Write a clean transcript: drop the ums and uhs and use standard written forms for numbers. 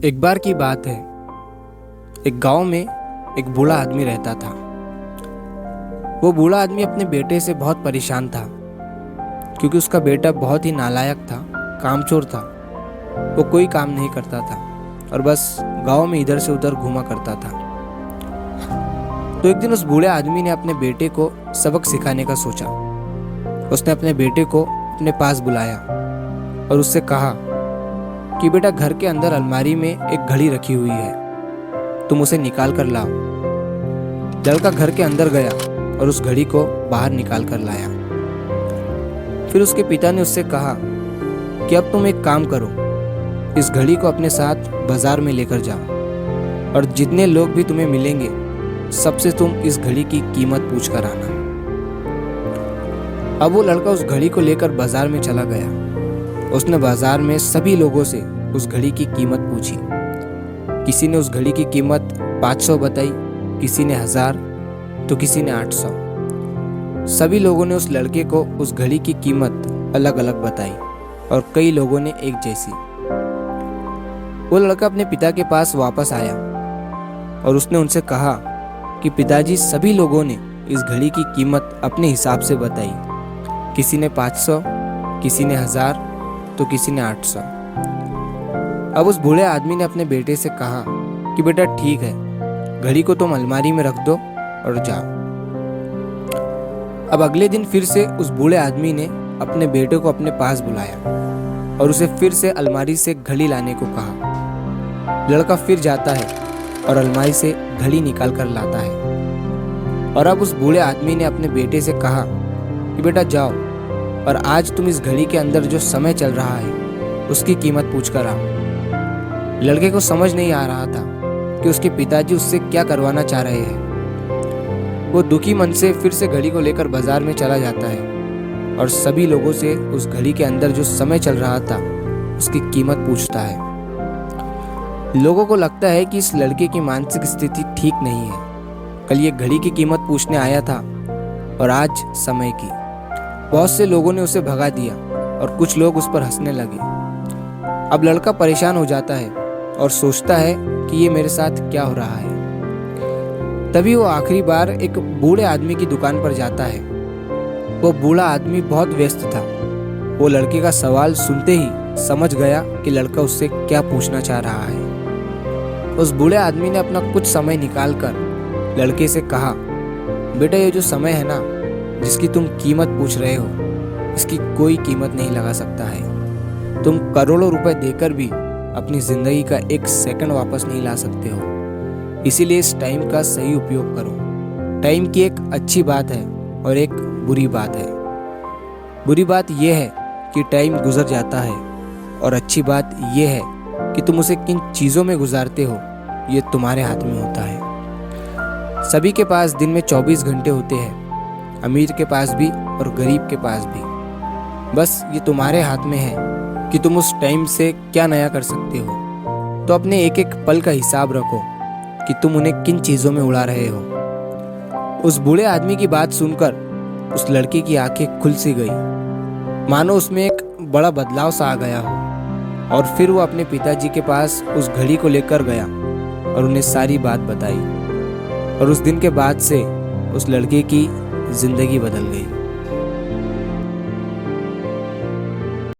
एक बार की बात है। एक गांव में एक बूढ़ा आदमी रहता था। वो बूढ़ा आदमी अपने बेटे से बहुत परेशान था, क्योंकि उसका बेटा बहुत ही नालायक था, कामचोर था। वो कोई काम नहीं करता था और बस गांव में इधर से उधर घूमा करता था। तो एक दिन उस बूढ़े आदमी ने अपने बेटे को सबक सिखाने का सोचा। उसने अपने बेटे को अपने पास बुलाया और उससे कहा कि बेटा, घर के अंदर अलमारी में एक घड़ी रखी हुई है, तुम उसे निकाल कर लाओ। लड़का घर के अंदर गया और उस घड़ी को बाहर निकाल कर लाया। फिर उसके पिता ने उससे कहा कि अब तुम एक काम करो, इस घड़ी को अपने साथ बाजार में लेकर जाओ और जितने लोग भी तुम्हें मिलेंगे सबसे तुम इस घड़ी की कीमत पूछ कर आना। अब वो लड़का उस घड़ी को लेकर बाजार में चला गया। उसने बाजार में सभी लोगों से उस घड़ी की कीमत पूछी। किसी ने उस घड़ी की कीमत 500 बताई, किसी ने 1000, तो किसी ने 800। सभी लोगों ने उस लड़के को उस घड़ी की कीमत अलग अलग बताई और कई लोगों ने एक जैसी। वो लड़का अपने पिता के पास वापस आया और उसने उनसे कहा कि पिताजी, सभी लोगों ने इस घड़ी की कीमत अपने हिसाब से बताई। किसी ने 500, किसी ने 1000, तो किसी ने 800। अब उस बूढ़े आदमी ने अपने बेटे से कहा कि बेटा ठीक है, घड़ी को तुम अलमारी में रख दो और जाओ। अब अगले दिन फिर से उस बूढ़े आदमी ने अपने बेटे को अपने पास बुलाया और उसे फिर से अलमारी से घड़ी लाने को कहा। लड़का फिर जाता है और अलमारी से घड़ी निकाल कर लाता है। और अब उस बूढ़े आदमी ने अपने बेटे से कहा कि बेटा जाओ और आज तुम इस घड़ी के अंदर जो समय चल रहा है उसकी कीमत पूछ कर आओ। लड़के को समझ नहीं आ रहा था कि उसके पिताजी उससे क्या करवाना चाह रहे हैं। वो दुखी मन से फिर से घड़ी को लेकर बाजार में चला जाता है और सभी लोगों से उस घड़ी के अंदर जो समय चल रहा था उसकी कीमत पूछता है। लोगों को लगता है कि इस लड़के की मानसिक स्थिति ठीक नहीं है। कल ये घड़ी की कीमत पूछने आया था और आज समय की। बहुत से लोगों ने उसे भगा दिया और कुछ लोग उस पर हंसने लगे। अब लड़का परेशान हो जाता है और सोचता है कि ये मेरे साथ क्या हो रहा है। तभी वो आखिरी बार एक बूढ़े आदमी की दुकान पर जाता है। वो बूढ़ा आदमी बहुत व्यस्त था। वो लड़के का सवाल सुनते ही समझ गया कि लड़का उससे क्या पूछना चाह रहा है। उस बूढ़े आदमी ने अपना कुछ समय निकालकर लड़के से कहा, बेटा, ये जो समय है ना, जिसकी तुम कीमत पूछ रहे हो, इसकी कोई कीमत नहीं लगा सकता है। तुम करोड़ों रुपए देकर भी अपनी जिंदगी का एक सेकंड वापस नहीं ला सकते हो। इसीलिए इस टाइम का सही उपयोग करो। टाइम की एक अच्छी बात है और एक बुरी बात है। बुरी बात यह है कि टाइम गुजर जाता है और अच्छी बात यह है कि तुम उसे किन चीज़ों में गुजारते हो, ये तुम्हारे हाथ में होता है। सभी के पास दिन में 24 घंटे होते हैं, अमीर के पास भी और गरीब के पास भी। बस ये तुम्हारे हाथ में है कि तुम उस टाइम से क्या नया कर सकते हो। तो अपने एक एक पल का हिसाब रखो कि तुम उन्हें किन चीज़ों में उड़ा रहे हो। उस बूढ़े आदमी की बात सुनकर उस लड़के की आंखें खुल सी गई, मानो उसमें एक बड़ा बदलाव सा आ गया हो। और फिर वो अपने पिताजी के पास उस घड़ी को लेकर गया और उन्हें सारी बात बताई। और उस दिन के बाद से उस लड़के की जिंदगी बदल गई।